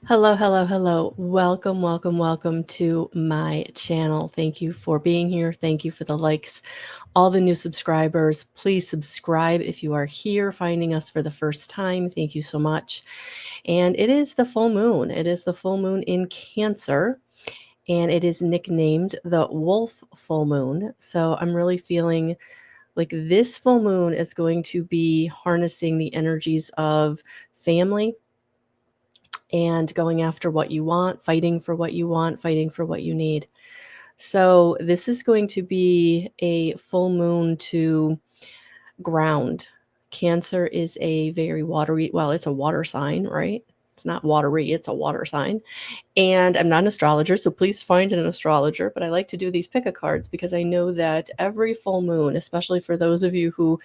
Hello, hello, hello. Welcome, welcome, welcome to my channel. Thank you for being here. Thank you for the likes, all the new subscribers. Please subscribe if you are here finding us for the first time. Thank you so much. And it is the full moon. It is the full moon in Cancer, and it is nicknamed the Wolf Full Moon. So I'm really feeling like this full moon is going to be harnessing the energies of family and going after what you want, fighting for what you want, fighting for what you need. So, this is going to be a full moon to ground. Cancer is a very watery, well, it's a water sign, right? It's not watery, it's a water sign. And I'm not an astrologer, so please find an astrologer. But I like to do these pick a cards because I know that every full moon, especially for those of you who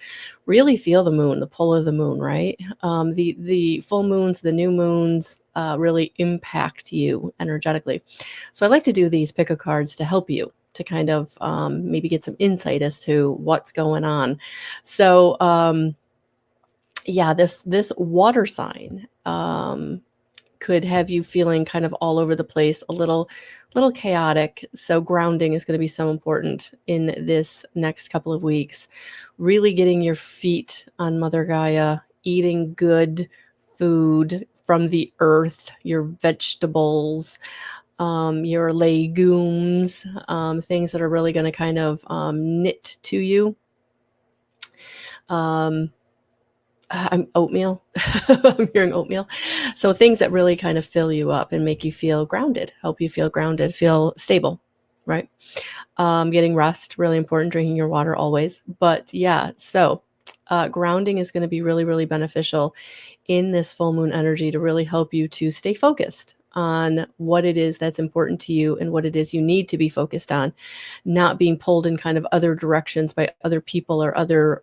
really feel the moon, the pull of the moon, right? The full moons, the new moons really impact you energetically. So I like to do these pick a cards to help you to kind of maybe get some insight as to what's going on. So yeah, this water sign. Could have you feeling kind of all over the place, a little chaotic. So grounding is going to be so important in this next couple of weeks. Really getting your feet on Mother Gaia, eating good food from the earth, your vegetables, your legumes, things that are really going to kind of knit to you. I'm oatmeal. I'm hearing oatmeal. So things that really kind of fill you up and make you feel grounded, help you feel grounded, feel stable, right? Getting rest, really important, drinking your water always. But yeah, so grounding is going to be really, really beneficial in this full moon energy to really help you to stay focused on what it is that's important to you and what it is you need to be focused on, not being pulled in kind of other directions by other people or other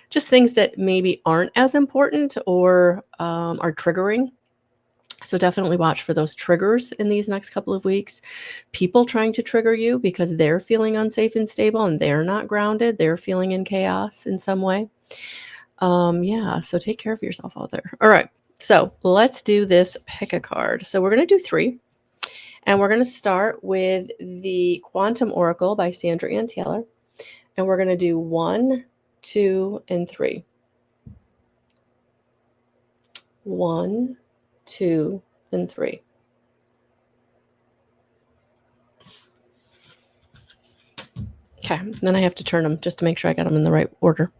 just things that maybe aren't as important or are triggering. So definitely watch for those triggers in these next couple of weeks. People trying to trigger you because they're feeling unsafe and stable and they're not grounded. They're feeling in chaos in some way. Yeah, so take care of yourself out there. All right. So let's do this pick a card. So we're going to do 3. And we're going to start with the Quantum Oracle by Sandra Ann Taylor. And we're going to do 1, 2, and 3. 1, 2, and 3. Okay, then I have to turn them just to make sure I got them in the right order.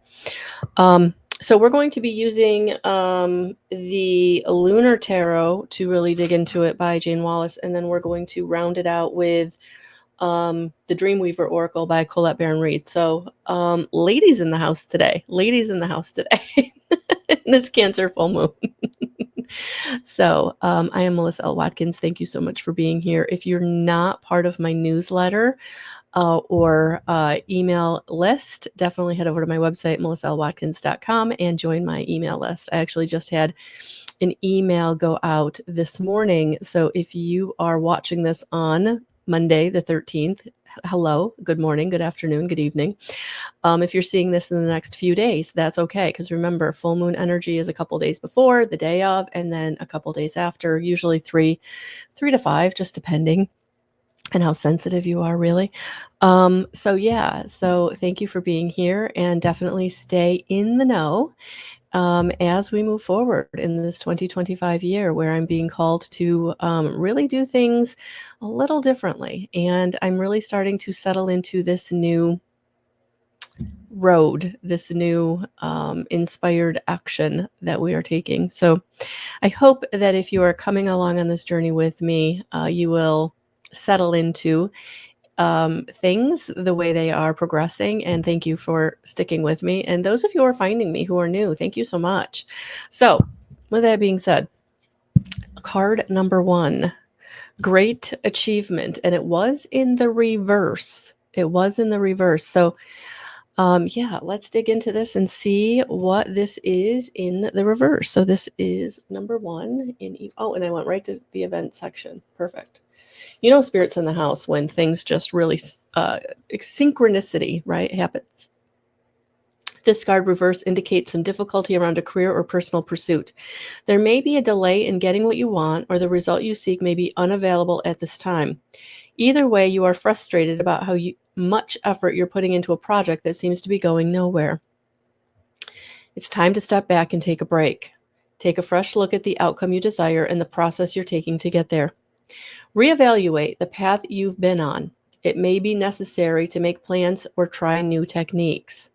So we're going to be using the Lunar Tarot to really dig into it by Jane Wallace, and then we're going to round it out with the Dreamweaver Oracle by Colette Baron Reed. So ladies in the house today. Ladies in the house today. In this Cancer full moon. So I am Melissa L. Watkins. Thank you so much for being here. If you're not part of my newsletter or email list, definitely head over to my website, melissallwatkins.com, and join my email list. I actually just had an email go out this morning. So if you are watching this on Monday, the 13th, hello, good morning, good afternoon, good evening. If you're seeing this in the next few days, that's okay. Because remember, full moon energy is a couple days before, the day of, and then a couple days after, usually three to 5, just depending and how sensitive you are, really. So yeah, so thank you for being here, and definitely stay in the know as we move forward in this 2025 year, where I'm being called to really do things a little differently. And I'm really starting to settle into this new road, this new inspired action that we are taking. So I hope that if you are coming along on this journey with me, you will settle into things the way they are progressing. And thank you for sticking with me. And those of you who are finding me who are new, thank you so much. So, with that being said, card number 1, great achievement. And it was in the reverse. It was in the reverse. So, yeah, let's dig into this and see what this is in the reverse. So, this is number 1 in. Oh, and I went right to the event section. Perfect. You know, spirits in the house when things just really synchronicity, right, happens. This card reverse indicates some difficulty around a career or personal pursuit. There may be a delay in getting what you want, or the result you seek may be unavailable at this time. Either way, you are frustrated about how much effort you're putting into a project that seems to be going nowhere. It's time to step back and take a break. Take a fresh look at the outcome you desire and the process you're taking to get there. Reevaluate the path you've been on. It may be necessary to make plans or try new techniques.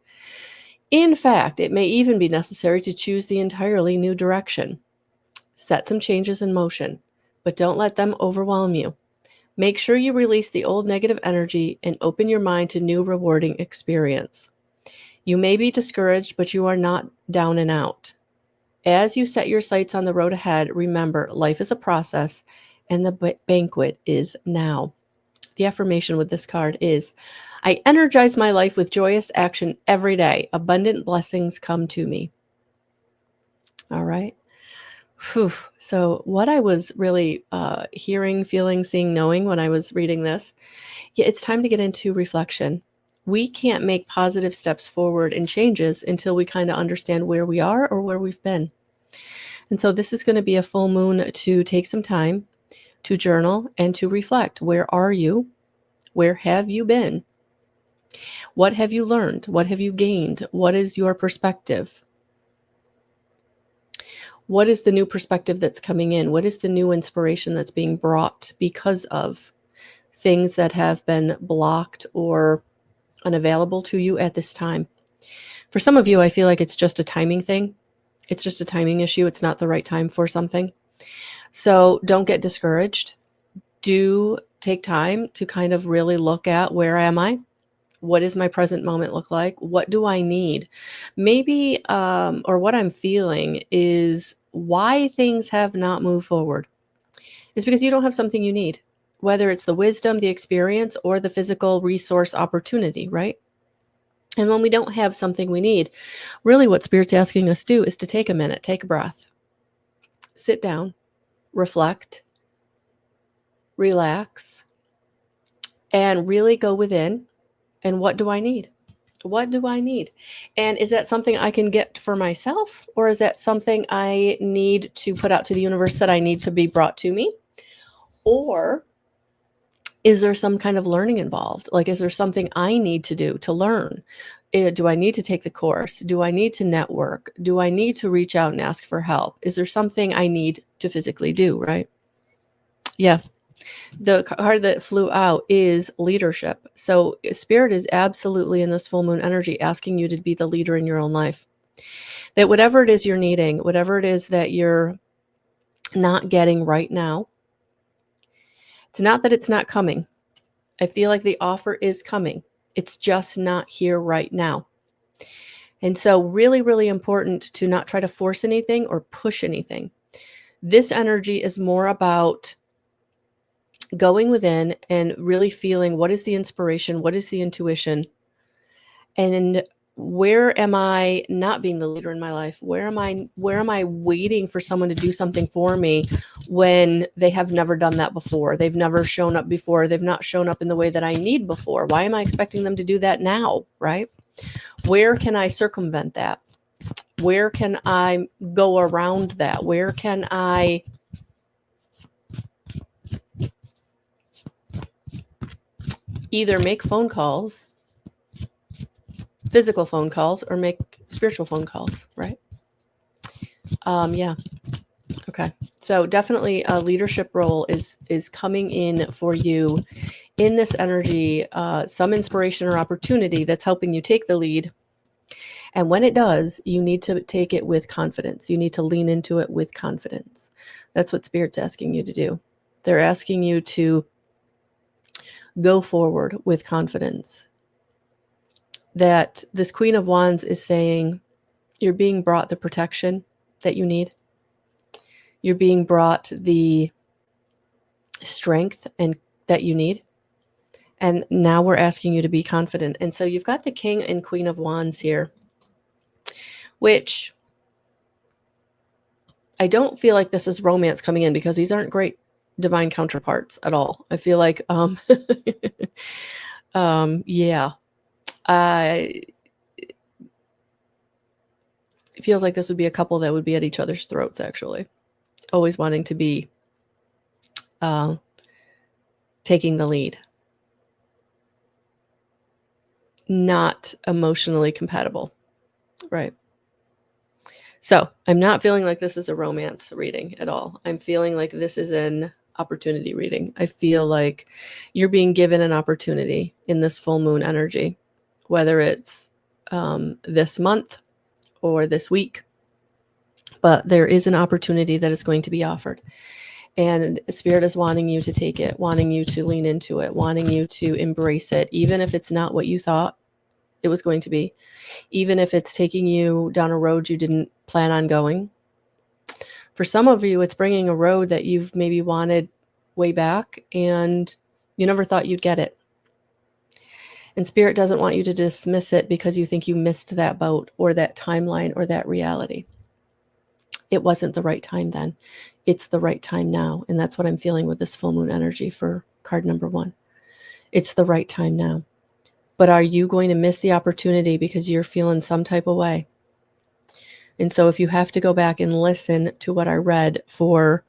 In fact, it may even be necessary to choose the entirely new direction. Set some changes in motion, but don't let them overwhelm you. Make sure you release the old negative energy and open your mind to new rewarding experience. You may be discouraged, but you are not down and out. As you set your sights on the road ahead, remember, life is a process and the banquet is now. The affirmation with this card is, I energize my life with joyous action every day. Abundant blessings come to me. All right. Whew. So what I was really hearing, feeling, seeing, knowing when I was reading this, yeah, it's time to get into reflection. We can't make positive steps forward and changes until we kind of understand where we are or where we've been. And so this is going to be a full moon to take some time to journal and to reflect. Where are you? Where have you been? What have you learned? What have you gained? What is your perspective? What is the new perspective that's coming in? What is the new inspiration that's being brought because of things that have been blocked or unavailable to you at this time? For some of you, I feel like it's just a timing thing. It's just a timing issue. It's not the right time for something. So don't get discouraged. Do take time to kind of really look at, where am I? What does my present moment look like? What do I need? Maybe, or what I'm feeling is why things have not moved forward is because you don't have something you need, whether it's the wisdom, the experience, or the physical resource opportunity, right? And when we don't have something we need, really what Spirit's asking us to do is to take a minute, take a breath, sit down, reflect, relax, and really go within. And what do I need? What do I need? And is that something I can get for myself? Or is that something I need to put out to the universe that I need to be brought to me? Or is there some kind of learning involved? Like, is there something I need to do to learn? Do I need to take the course? Do I need to network? Do I need to reach out and ask for help? Is there something I need to physically do, right? Yeah. The card that flew out is leadership. So Spirit is absolutely in this full moon energy asking you to be the leader in your own life. That whatever it is you're needing, whatever it is that you're not getting right now, it's not that it's not coming. I feel like the offer is coming. It's just not here right now. And so really, really important to not try to force anything or push anything. This energy is more about going within and really feeling, what is the inspiration? What is the intuition? And where am I not being the leader in my life? Where am I waiting for someone to do something for me when they have never done that before? They've never shown up before. They've not shown up in the way that I need before. Why am I expecting them to do that now, right? Where can I circumvent that? Where can I go around that? Where can I either make phone calls, physical phone calls, or make spiritual phone calls, right? Yeah. Okay. So definitely a leadership role is coming in for you in this energy, some inspiration or opportunity that's helping you take the lead. And when it does, you need to take it with confidence. You need to lean into it with confidence. That's what Spirit's asking you to do. They're asking you to go forward with confidence. That this Queen of Wands is saying you're being brought the protection that you need. You're being brought the strength and that you need. And now we're asking you to be confident. And so you've got the King and Queen of Wands here, which I don't feel like this is romance coming in, because these aren't great divine counterparts at all. I feel like, yeah. It feels like this would be a couple that would be at each other's throats, actually. Always wanting to be taking the lead. Not emotionally compatible. Right. So I'm not feeling like this is a romance reading at all. I'm feeling like this is an opportunity reading. I feel like you're being given an opportunity in this full moon energy, whether it's this month or this week, but there is an opportunity that is going to be offered. And Spirit is wanting you to take it, wanting you to lean into it, wanting you to embrace it, even if it's not what you thought it was going to be, even if it's taking you down a road you didn't plan on going. For some of you, it's bringing a road that you've maybe wanted way back and you never thought you'd get it. And Spirit doesn't want you to dismiss it because you think you missed that boat or that timeline or that reality. It wasn't the right time then. It's the right time now. And that's what I'm feeling with this full moon energy for card number 1. It's the right time now. But are you going to miss the opportunity because you're feeling some type of way? And so if you have to go back and listen to what I read for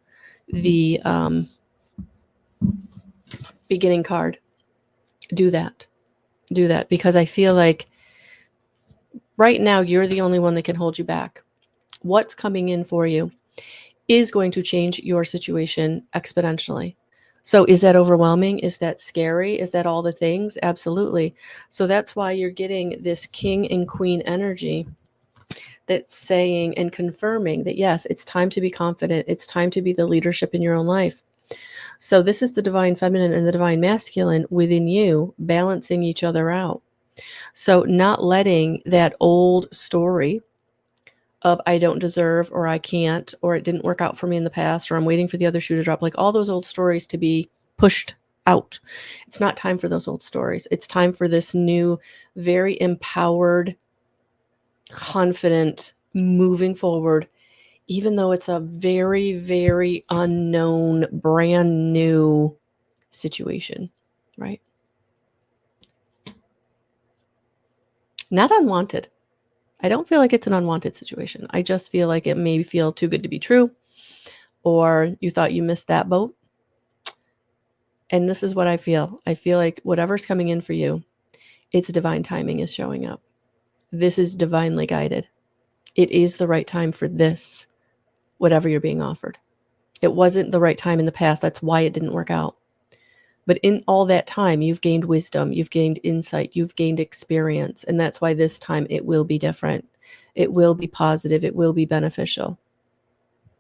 the beginning card, do that. Do that, because I feel like right now you're the only one that can hold you back. What's coming in for you is going to change your situation exponentially. So is that overwhelming? Is that scary? Is that all the things? Absolutely. So that's why you're getting this king and queen energy that's saying and confirming that, yes, it's time to be confident. It's time to be the leadership in your own life. So this is the divine feminine and the divine masculine within you balancing each other out. So not letting that old story of I don't deserve or I can't or it didn't work out for me in the past or I'm waiting for the other shoe to drop, like all those old stories to be pushed out. It's not time for those old stories. It's time for this new, very empowered, confident, moving forward, even though it's a very, very unknown, brand new situation, right? Not unwanted. I don't feel like it's an unwanted situation. I just feel like it may feel too good to be true, or you thought you missed that boat. And this is what I feel. I feel like whatever's coming in for you, it's divine timing is showing up. This is divinely guided. It is the right time for this, whatever you're being offered. It wasn't the right time in the past. That's why it didn't work out. But in all that time, you've gained wisdom, you've gained insight, you've gained experience. And that's why this time it will be different. It will be positive. It will be beneficial.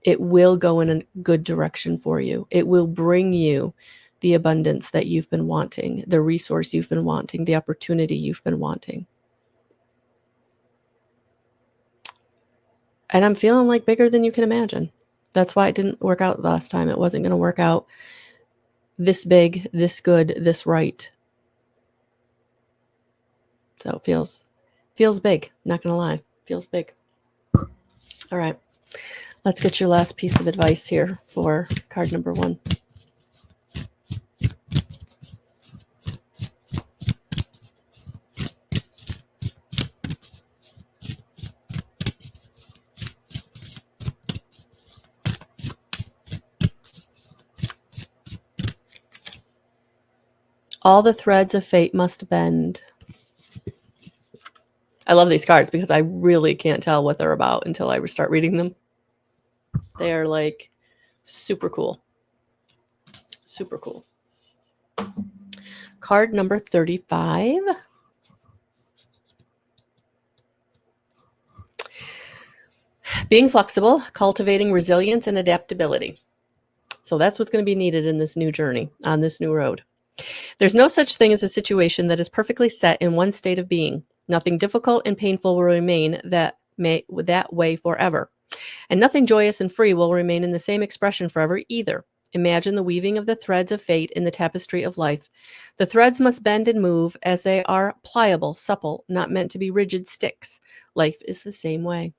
It will go in a good direction for you. It will bring you the abundance that you've been wanting, the resource you've been wanting, the opportunity you've been wanting. And I'm feeling like bigger than you can imagine. That's why it didn't work out last time. It wasn't going to work out this big, this good, this right. So it feels big, not going to lie. Feels big. All right. Let's get your last piece of advice here for card number 1. All the threads of fate must bend. I love these cards because I really can't tell what they're about until I start reading them. They are like super cool. Super cool. Card number 35. Being flexible, cultivating resilience and adaptability. So that's what's going to be needed in this new journey, on this new road. There's no such thing as a situation that is perfectly set in one state of being. Nothing difficult and painful will remain that way forever. And nothing joyous and free will remain in the same expression forever either. Imagine the weaving of the threads of fate in the tapestry of life. The threads must bend and move as they are pliable, supple, not meant to be rigid sticks. Life is the same way.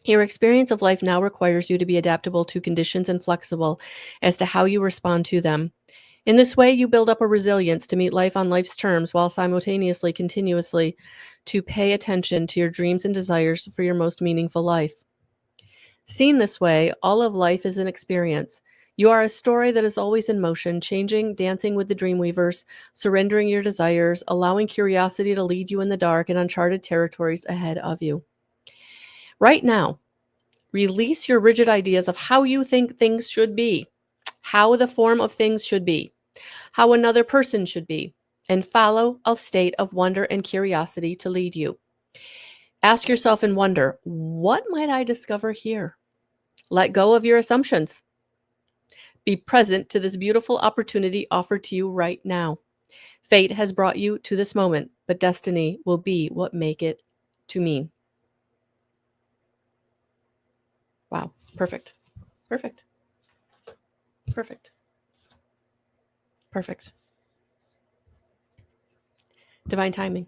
Your experience of life now requires you to be adaptable to conditions and flexible as to how you respond to them. In this way, you build up a resilience to meet life on life's terms while simultaneously, continuously, to pay attention to your dreams and desires for your most meaningful life. Seen this way, all of life is an experience. You are a story that is always in motion, changing, dancing with the dreamweavers, surrendering your desires, allowing curiosity to lead you in the dark and uncharted territories ahead of you. Right now, release your rigid ideas of how you think things should be, how the form of things should be, how another person should be, and follow a state of wonder and curiosity to lead you. Ask yourself and wonder, what might I discover here? Let go of your assumptions. Be present to this beautiful opportunity offered to you right now. Fate has brought you to this moment, but destiny will be what make it to mean. Wow. Perfect. Perfect. Perfect. Perfect. Divine timing.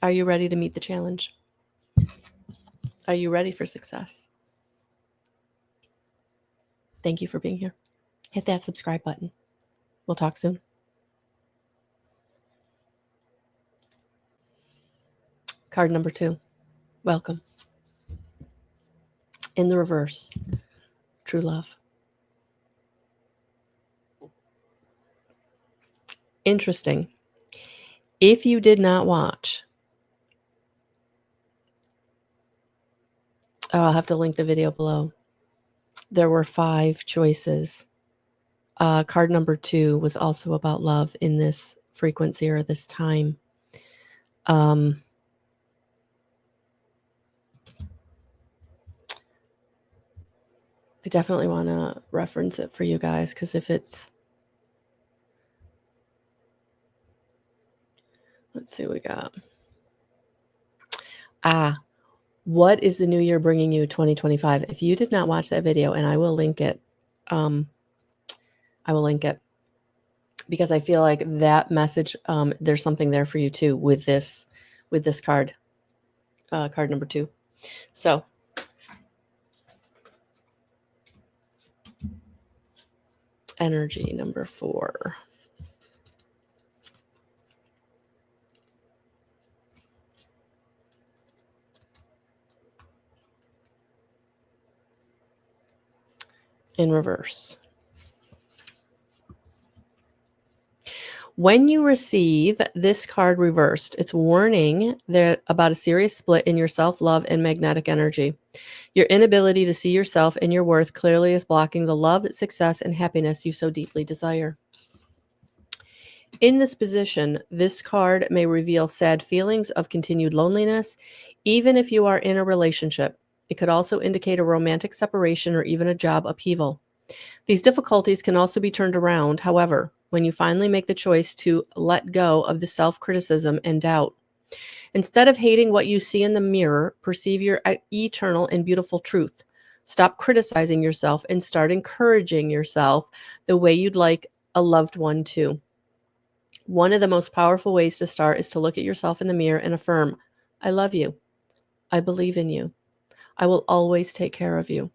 Are you ready to meet the challenge? Are you ready for success? Thank you for being here. Hit that subscribe button. We'll talk soon. Card number 2. Welcome. In the reverse, true love. Interesting. If you did not watch, I'll have to link the video below. There were 5 choices. Card number 2 was also about love in this frequency or this time. I definitely want to reference it for you guys, because if it's, let's see what we got. What is the new year bringing you 2025? If you did not watch that video, and I will link it, because I feel like that message, there's something there for you too with this card, card number 2. So energy number 4. In reverse. When you receive this card reversed, it's warning that about a serious split in your self-love and magnetic energy. Your inability to see yourself and your worth clearly is blocking the love, success, and happiness you so deeply desire. In this position, this card may reveal sad feelings of continued loneliness, even if you are in a relationship. It could also indicate a romantic separation or even a job upheaval. These difficulties can also be turned around, however, when you finally make the choice to let go of the self-criticism and doubt. Instead of hating what you see in the mirror, perceive your eternal and beautiful truth. Stop criticizing yourself and start encouraging yourself the way you'd like a loved one to. One of the most powerful ways to start is to look at yourself in the mirror and affirm, I love you. I believe in you. I will always take care of you.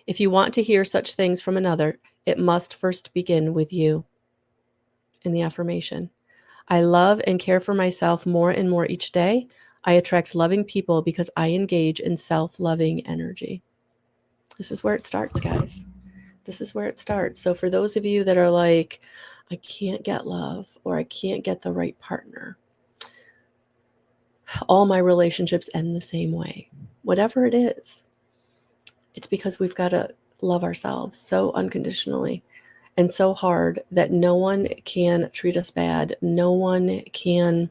If you want to hear such things from another, it must first begin with you. In the affirmation, I love and care for myself more and more each day. I attract loving people because I engage in self-loving energy. This is where it starts, guys. This is where it starts. So for those of you that are like, I can't get love or I can't get the right partner, all my relationships end the same way. Whatever it is, it's because we've got to love ourselves so unconditionally and so hard that no one can treat us bad. No one can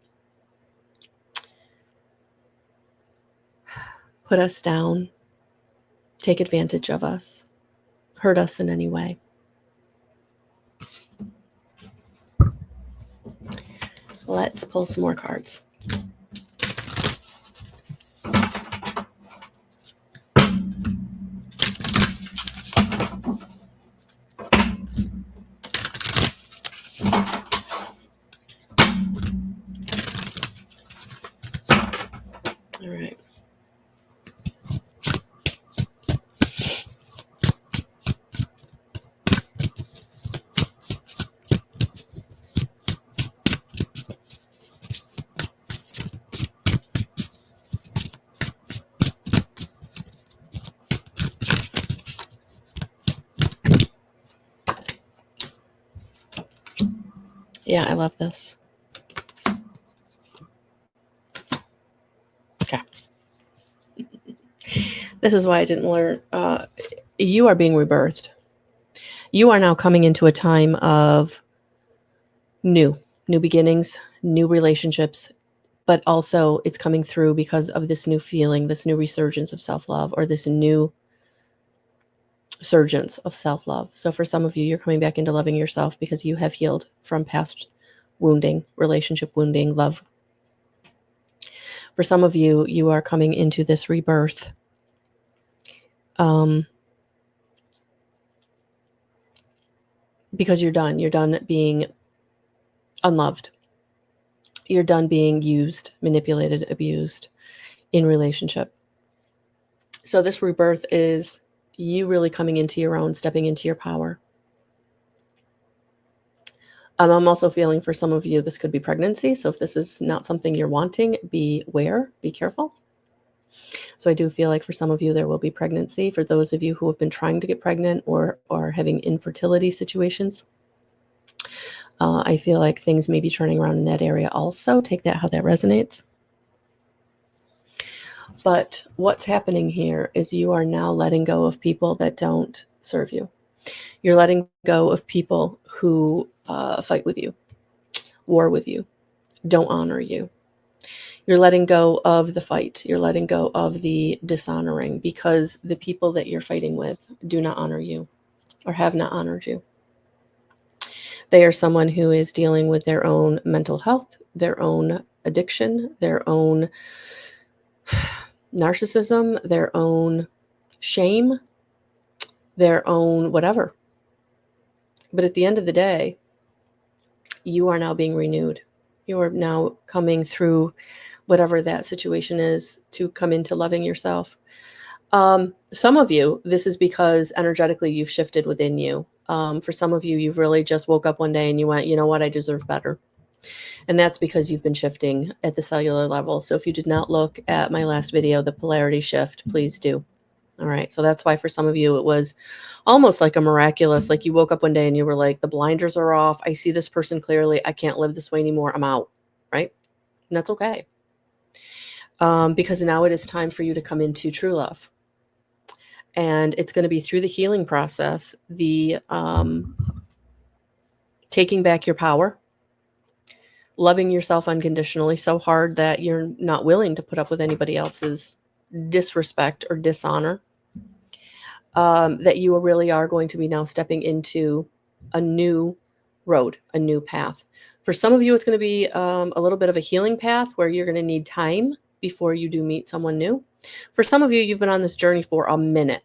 put us down, take advantage of us, hurt us in any way. Let's pull some more cards. All right. Yeah, I love this. Okay. This is why I didn't learn. You are being rebirthed. You are now coming into a time of new beginnings, new relationships, but also it's coming through because of this new feeling, this new resurgence of self-love, or this new surgence of self-love. So for some of you, you're coming back into loving yourself because you have healed from past wounding, relationship wounding, love. For some of you, you are coming into this rebirth because you're done. You're done being unloved. You're done being used, manipulated, abused in relationship. So this rebirth is you really coming into your own, stepping into your power. I'm also feeling for some of you, this could be pregnancy. So if this is not something you're wanting, beware, be careful. So I do feel like for some of you, there will be pregnancy. For those of you who have been trying to get pregnant or are having infertility situations, I feel like things may be turning around in that area also. Take that how that resonates. But what's happening here is you are now letting go of people that don't serve you. You're letting go of people who fight with you, war with you, don't honor you. You're letting go of the fight. You're letting go of the dishonoring because the people that you're fighting with do not honor you or have not honored you. They are someone who is dealing with their own mental health, their own addiction, their own narcissism, their own shame, their own whatever. But at the end of the day, you are now being renewed. You are now coming through whatever that situation is to come into loving yourself. Some of you, this is because energetically you've shifted within you. For some of you, you've really just woke up one day and you went, you know what, I deserve better. And that's because you've been shifting at the cellular level. So if you did not look at my last video, the polarity shift, please do. All right. So that's why for some of you, it was almost like a miraculous, like you woke up one day and you were like, the blinders are off. I see this person clearly. I can't live this way anymore. I'm out. Right. And that's okay. Because now it is time for you to come into true love. And it's going to be through the healing process, the taking back your power, loving yourself unconditionally so hard that you're not willing to put up with anybody else's disrespect or dishonor, that you really are going to be now stepping into a new road, a new path. For some of you, it's going to be a little bit of a healing path where you're going to need time before you do meet someone new. For some of you, you've been on this journey for a minute.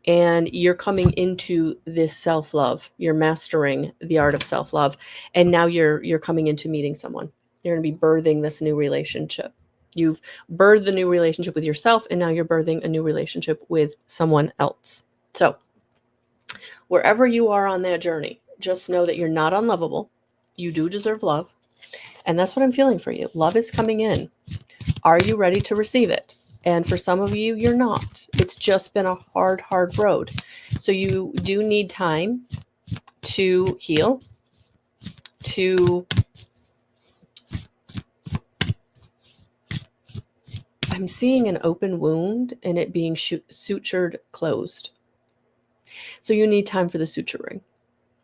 And you're coming into this self-love. You're mastering the art of self-love. And now you're coming into meeting someone. You're going to be birthing this new relationship. You've birthed the new relationship with yourself, and now you're birthing a new relationship with someone else. So wherever you are on that journey, just know that you're not unlovable. You do deserve love. And that's what I'm feeling for you. Love is coming in. Are you ready to receive it? And for some of you, you're not. It's just been a hard, hard road. So you do need time to heal, I'm seeing an open wound and it being sutured closed. So you need time for the suturing.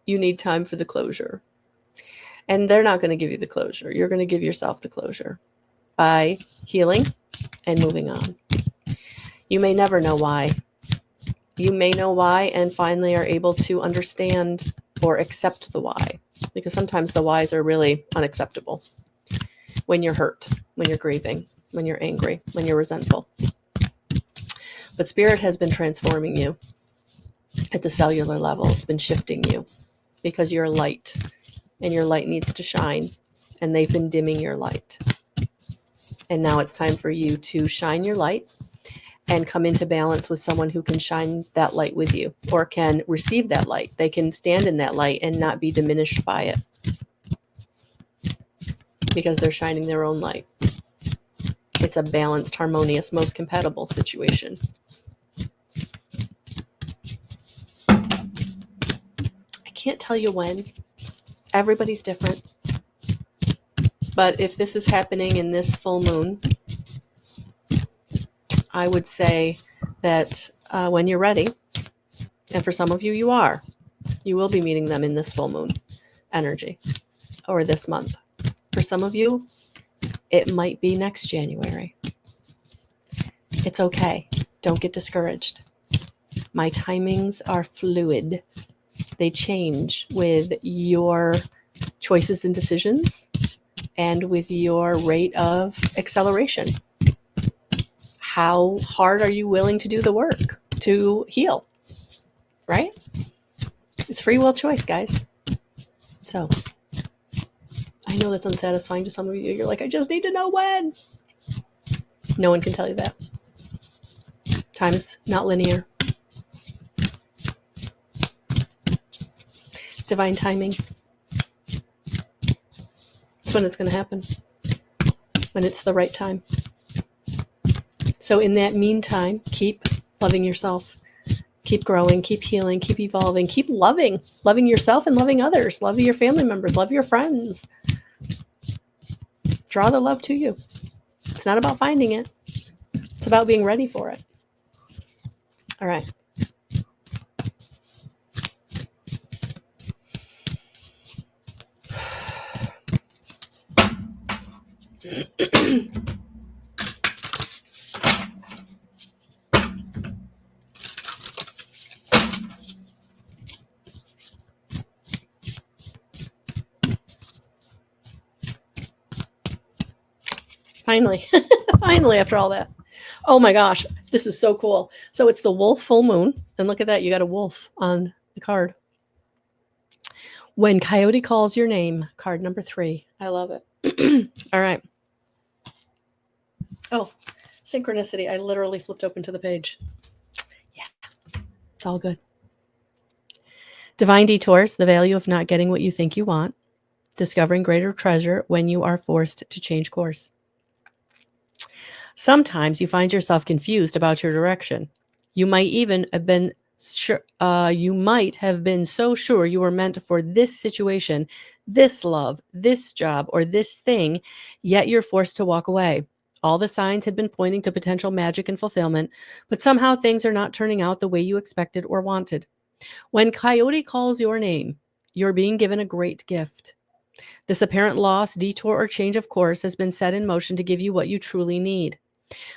You need time for the closure. And they're not going to give you the closure. You're going to give yourself the closure by healing and moving on. You may never know why. You may know why and finally are able to understand or accept the why, because sometimes the whys are really unacceptable when you're hurt, when you're grieving, when you're angry, when you're resentful. But Spirit has been transforming you at the cellular level. It's been shifting you because you're light and your light needs to shine, and they've been dimming your light. And now it's time for you to shine your light and come into balance with someone who can shine that light with you or can receive that light. They can stand in that light and not be diminished by it because they're shining their own light. It's a balanced, harmonious, most compatible situation. I can't tell you when. Everybody's different. But if this is happening in this full moon, I would say that when you're ready, and for some of you, you will be meeting them in this full moon energy or this month. For some of you, it might be next January. It's okay. Don't get discouraged. My timings are fluid. They change with your choices and decisions and with your rate of acceleration. How hard are you willing to do the work to heal? Right? It's free will choice, guys. So I know that's unsatisfying to some of you. You're like, I just need to know when. No one can tell you that. Time is not linear. Divine timing. It's when it's going to happen. When it's the right time. So in that meantime, keep loving yourself. Keep growing, keep healing, keep evolving, keep loving yourself and loving others. Love your family members, love your friends. Draw the love to you. It's not about finding it. It's about being ready for it. All right. Finally, finally, after all that. Oh my gosh, this is so cool. So it's the wolf full moon. And look at that. You got a wolf on the card. When Coyote calls your name, card number 3. I love it. All right. Oh, synchronicity. I literally flipped open to the page. Yeah, it's all good. Divine detours, the value of not getting what you think you want. Discovering greater treasure when you are forced to change course. Sometimes you find yourself confused about your direction. You might even have been sure, you might have been so sure you were meant for this situation, this love, this job, or this thing, yet you're forced to walk away. All the signs had been pointing to potential magic and fulfillment, but somehow things are not turning out the way you expected or wanted. When Coyote calls your name, you're being given a great gift. This apparent loss, detour, or change of course has been set in motion to give you what you truly need.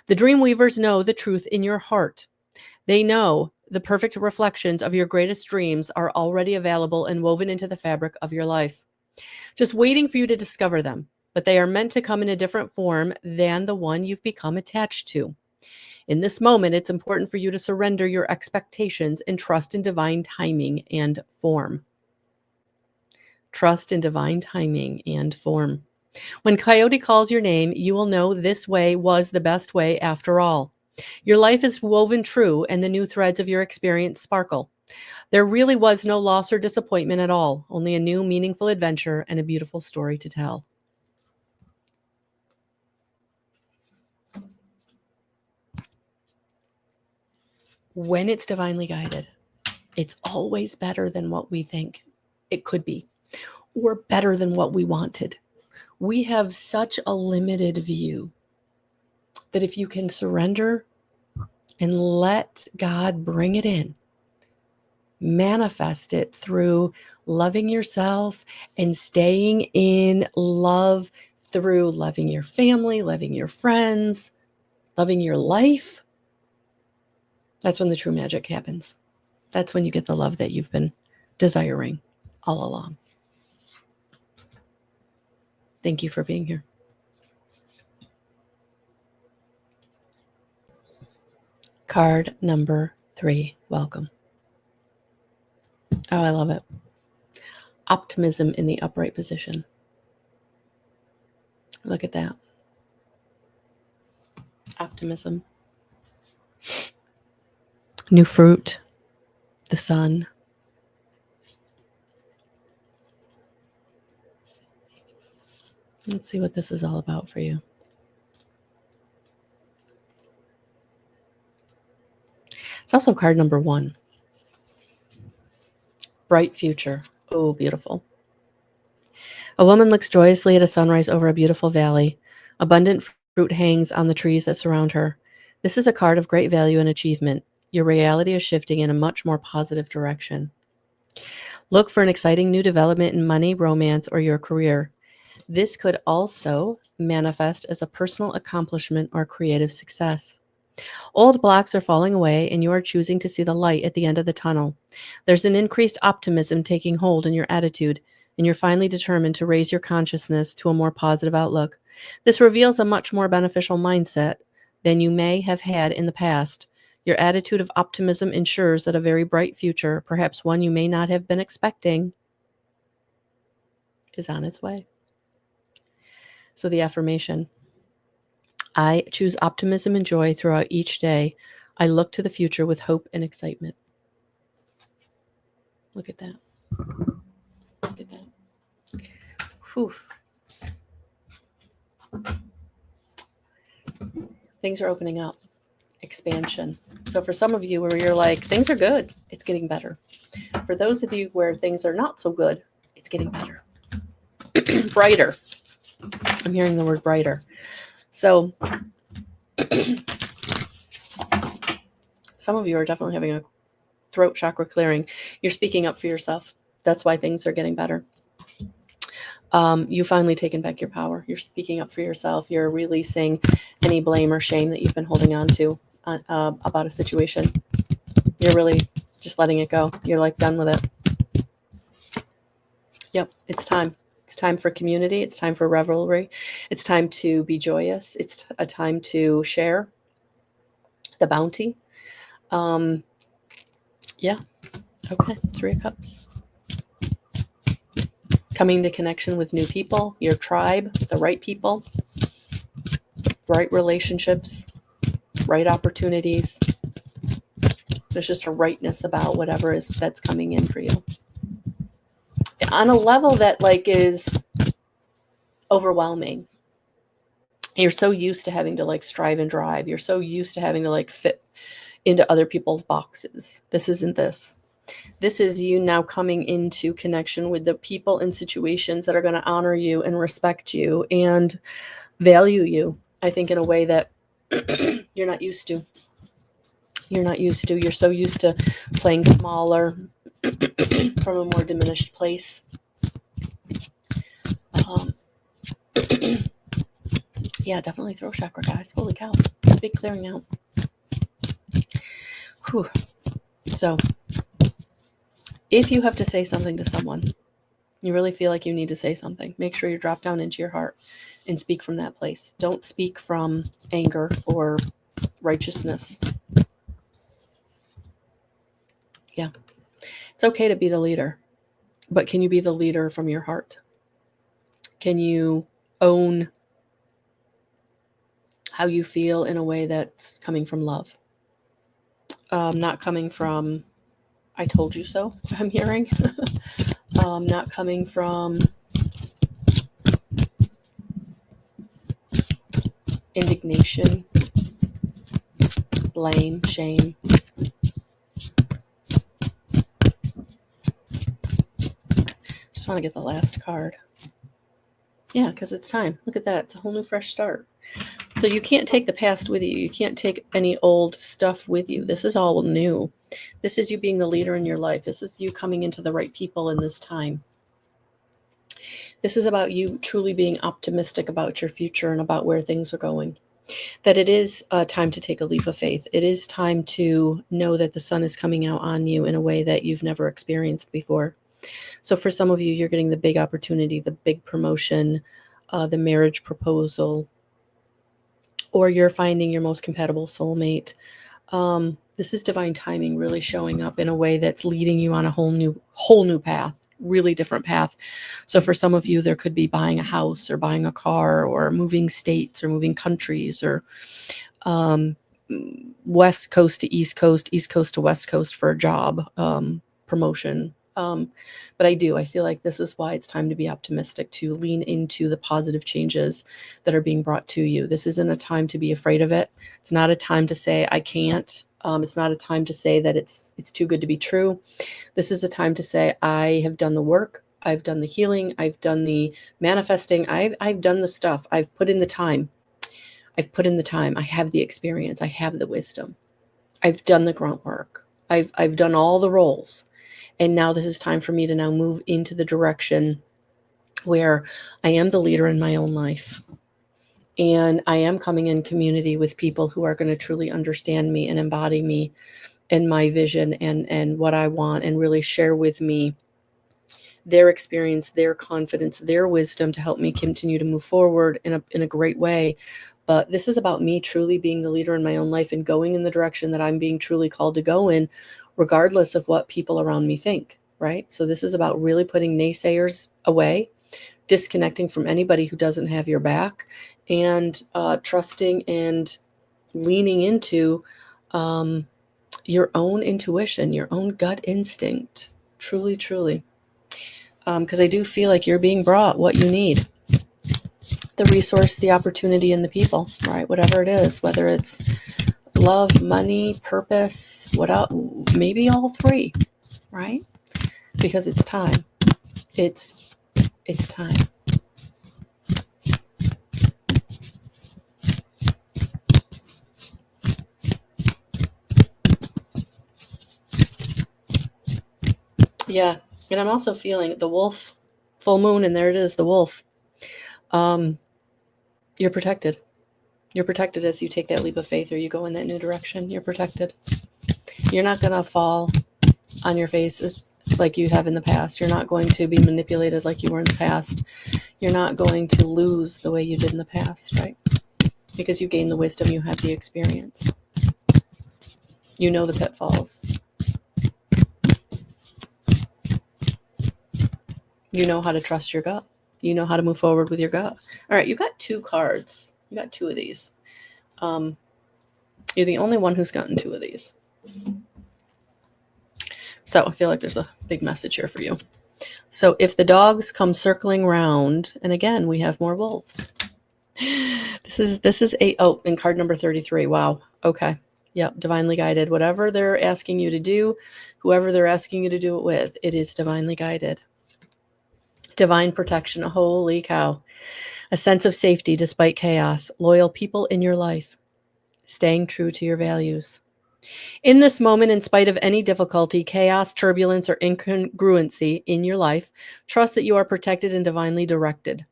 The dream weavers know the truth in your heart. They know the perfect reflections of your greatest dreams are already available and woven into the fabric of your life, just waiting for you to discover them. But they are meant to come in a different form than the one you've become attached to. In this moment, it's important for you to surrender your expectations and trust in divine timing and form. Trust in divine timing and form. When Coyote calls your name, you will know this way was the best way after all. Your life is woven true, and the new threads of your experience sparkle. There really was no loss or disappointment at all, only a new, meaningful adventure and a beautiful story to tell. When it's divinely guided, it's always better than what we think it could be, or better than what we wanted. We have such a limited view that if you can surrender and let God bring it in, manifest it through loving yourself and staying in love through loving your family, loving your friends, loving your life, that's when the true magic happens. That's when you get the love that you've been desiring all along. Thank you for being here. Card number 3, welcome. Oh, I love it. Optimism in the upright position. Look at that. Optimism. New fruit. The sun. Let's see what this is all about for you. It's also card number 1. Bright future. Oh, beautiful. A woman looks joyously at a sunrise over a beautiful valley. Abundant fruit hangs on the trees that surround her. This is a card of great value and achievement. Your reality is shifting in a much more positive direction. Look for an exciting new development in money, romance, or your career. This could also manifest as a personal accomplishment or creative success. Old blocks are falling away, and you are choosing to see the light at the end of the tunnel. There's an increased optimism taking hold in your attitude, and you're finally determined to raise your consciousness to a more positive outlook. This reveals a much more beneficial mindset than you may have had in the past. Your attitude of optimism ensures that a very bright future, perhaps one you may not have been expecting, is on its way. So, the affirmation: I choose optimism and joy throughout each day. I look to the future with hope and excitement. Look at that. Look at that. Whew. Things are opening up. Expansion. So for some of you where you're like, things are good, it's getting better. For those of you where things are not so good, it's getting better. Brighter. I'm hearing the word brighter. So some of you are definitely having a throat chakra clearing. You're speaking up for yourself. That's why things are getting better. You finally taken back your power. You're speaking up for yourself. You're releasing any blame or shame that you've been holding on to about a situation. You're really just letting it go. You're like done with it. Yep, it's time. It's time for community. It's time for revelry. It's time to be joyous. It's a time to share the bounty. Yeah. Okay. 3 of Cups. Coming to connection with new people, your tribe, the right people, right relationships, right opportunities. There's just a rightness about whatever is that's coming in for you. On a level that like is overwhelming. You're so used to having to like strive and drive. You're so used to having to like fit into other people's boxes. This isn't this. This is you now coming into connection with the people and situations that are going to honor you and respect you and value you, I think, in a way that you're not used to. You're not used to. You're so used to playing smaller from a more diminished place. Yeah, definitely throat chakra, guys. Holy cow. Big clearing out. Whew. So, if you have to say something to someone, you really feel like you need to say something, make sure you drop down into your heart and speak from that place. Don't speak from anger or righteousness. Yeah. It's okay to be the leader, but can you be the leader from your heart? Can you own how you feel in a way that's coming from love? Not coming from, I told you so, I'm hearing. Not coming from indignation, blame, shame. Just want to get the last card. Yeah, because it's time. Look at that. It's a whole new fresh start. So you can't take the past with you. You can't take any old stuff with you. This is all new. This is you being the leader in your life. This is you coming into the right people in this time. This is about you truly being optimistic about your future and about where things are going. That it is time to take a leap of faith. It is time to know that the sun is coming out on you in a way that you've never experienced before. So for some of you, you're getting the big opportunity, the big promotion, the marriage proposal, or you're finding your most compatible soulmate. This is divine timing really showing up in a way that's leading you on a whole new path, really different path. So for some of you, there could be buying a house or buying a car or moving states or moving countries or West Coast to East Coast to West Coast for a job, promotion. But I feel like this is why it's time to be optimistic, to lean into the positive changes that are being brought to you. This isn't a time to be afraid of it. It's not a time to say, I can't. It's not a time to say that it's too good to be true. This is a time to say, I have done the work. I've done the healing. I've done the manifesting. I've done the stuff. I've put in the time. I have the experience. I have the wisdom. I've done the grunt work. I've done all the roles. And now this is time for me to now move into the direction where I am the leader in my own life. And I am coming in community with people who are going to truly understand me and embody me and my vision and what I want, and really share with me their experience, their confidence, their wisdom to help me continue to move forward in a great way. But this is about me truly being the leader in my own life and going in the direction that I'm being truly called to go in, regardless of what people around me think, right? So this is about really putting naysayers away, disconnecting from anybody who doesn't have your back, and trusting and leaning into your own intuition, your own gut instinct. Truly, truly. Because I do feel like you're being brought what you need. The resource, the opportunity, and the people, right? Whatever it is, whether it's love, money, purpose, what else? Maybe all three, right? Because it's time. It's time. Yeah. And I'm also feeling the wolf, full moon, and there it is, the wolf. You're protected. You're protected as you take that leap of faith or you go in that new direction. You're protected. You're not going to fall on your face like you have in the past. You're not going to be manipulated like you were in the past. You're not going to lose the way you did in the past, right? Because you gain the wisdom, you have the experience. You know the pitfalls. You know how to trust your gut. You know how to move forward with your gut. All right, you got 2 cards. You got 2 of these. You're the only one who's gotten 2 of these. So I feel like there's a big message here for you. So if the dogs come circling around, and again, we have more wolves. This is in card number 33. Wow. Okay. Yep. Divinely guided. Whatever they're asking you to do, whoever they're asking you to do it with, it is divinely guided. Divine protection. Holy cow. A sense of safety despite chaos. Loyal people in your life. Staying true to your values. In this moment, in spite of any difficulty, chaos, turbulence, or incongruency in your life, trust that you are protected and divinely directed.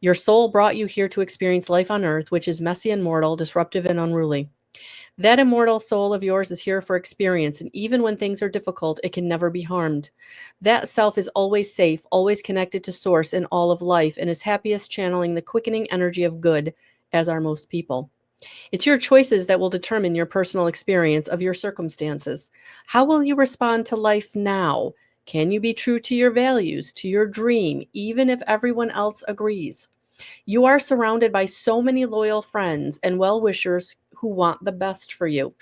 Your soul brought you here to experience life on earth, which is messy and mortal, disruptive and unruly. That immortal soul of yours is here for experience, and even when things are difficult, it can never be harmed. That self is always safe, always connected to source in all of life, and is happiest channeling the quickening energy of good, as are most people. It's your choices that will determine your personal experience of your circumstances. How will you respond to life now? Can you be true to your values, to your dream, even if everyone else agrees? You are surrounded by so many loyal friends and well-wishers who want the best for you.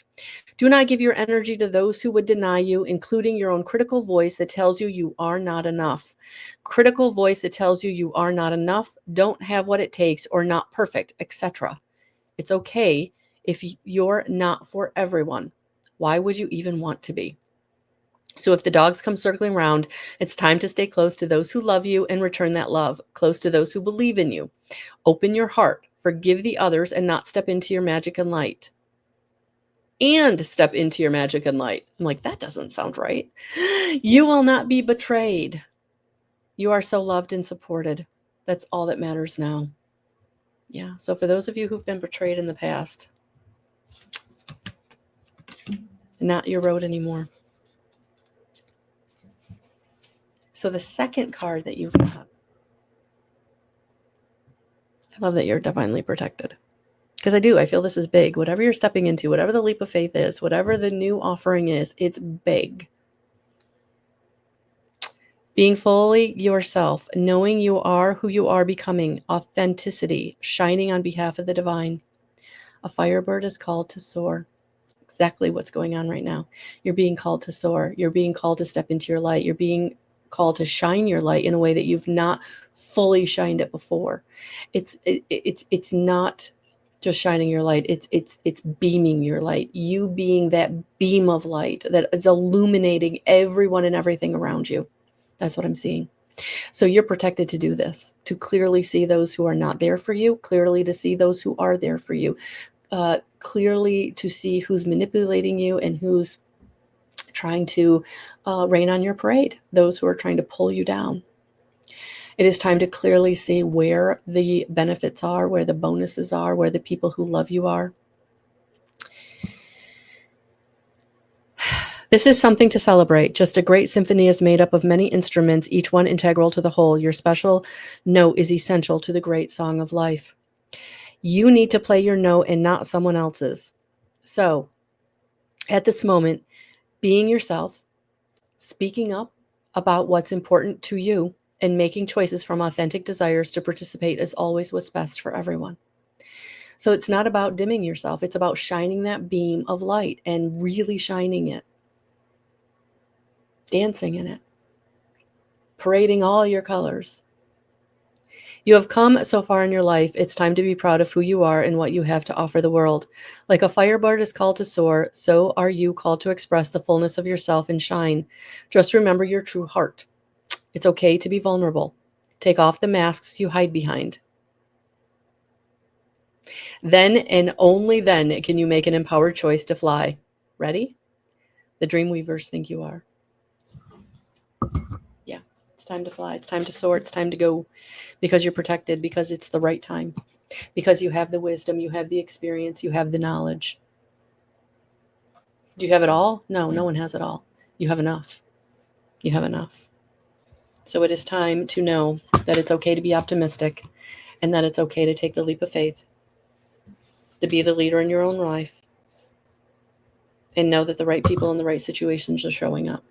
Do not give your energy to those who would deny you, including your own critical voice that tells you you are not enough. Critical voice that tells you you are not enough, don't have what it takes, or not perfect, etc. It's okay if you're not for everyone. Why would you even want to be? So if the dogs come circling around, it's time to stay close to those who love you and return that love, close to those who believe in you. Open your heart, forgive the others, and not step into your magic and light. And step into your magic and light. I'm like, that doesn't sound right. You will not be betrayed. You are so loved and supported. That's all that matters now. Yeah. So for those of you who've been betrayed in the past, not your road anymore. So the second card that you've got, I love that you're divinely protected. Because I feel this is big. Whatever you're stepping into, whatever the leap of faith is, whatever the new offering is, it's big. Being fully yourself, knowing you are who you are becoming, authenticity, shining on behalf of the divine. A firebird is called to soar. Exactly what's going on right now. You're being called to soar. You're being called to step into your light. You're being called to shine your light in a way that you've not fully shined it before. It's not just shining your light. It's beaming your light. You being that beam of light that is illuminating everyone and everything around you. That's what I'm seeing. So you're protected to do this, to clearly see those who are not there for you, clearly to see those who are there for you, clearly to see who's manipulating you and who's trying to rain on your parade, those who are trying to pull you down. It is time to clearly see where the benefits are, where the bonuses are, where the people who love you are. This is something to celebrate. Just a great symphony is made up of many instruments, each one integral to the whole. Your special note is essential to the great song of life. You need to play your note and not someone else's. So, at this moment, being yourself, speaking up about what's important to you, and making choices from authentic desires to participate is always what's best for everyone. So it's not about dimming yourself. It's about shining that beam of light and really shining it, dancing in it, parading all your colors. You have come so far in your life. It's time to be proud of who you are and what you have to offer the world. Like a firebird is called to soar, so are you called to express the fullness of yourself and shine. Just remember your true heart. It's okay to be vulnerable. Take off the masks you hide behind. Then and only then can you make an empowered choice to fly. Ready? The dream weavers think you are. Yeah, it's time to fly. It's time to soar. It's time to go, because you're protected, because it's the right time, because you have the wisdom, you have the experience, you have the knowledge. Do you have it all? No, no one has it all. You have enough. You have enough. So it is time to know that it's okay to be optimistic and that it's okay to take the leap of faith, to be the leader in your own life, and know that the right people in the right situations are showing up.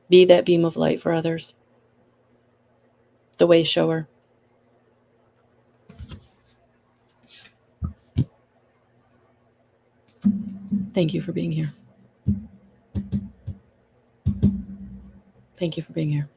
Be that beam of light for others, the way shower. Thank you for being here. Thank you for being here.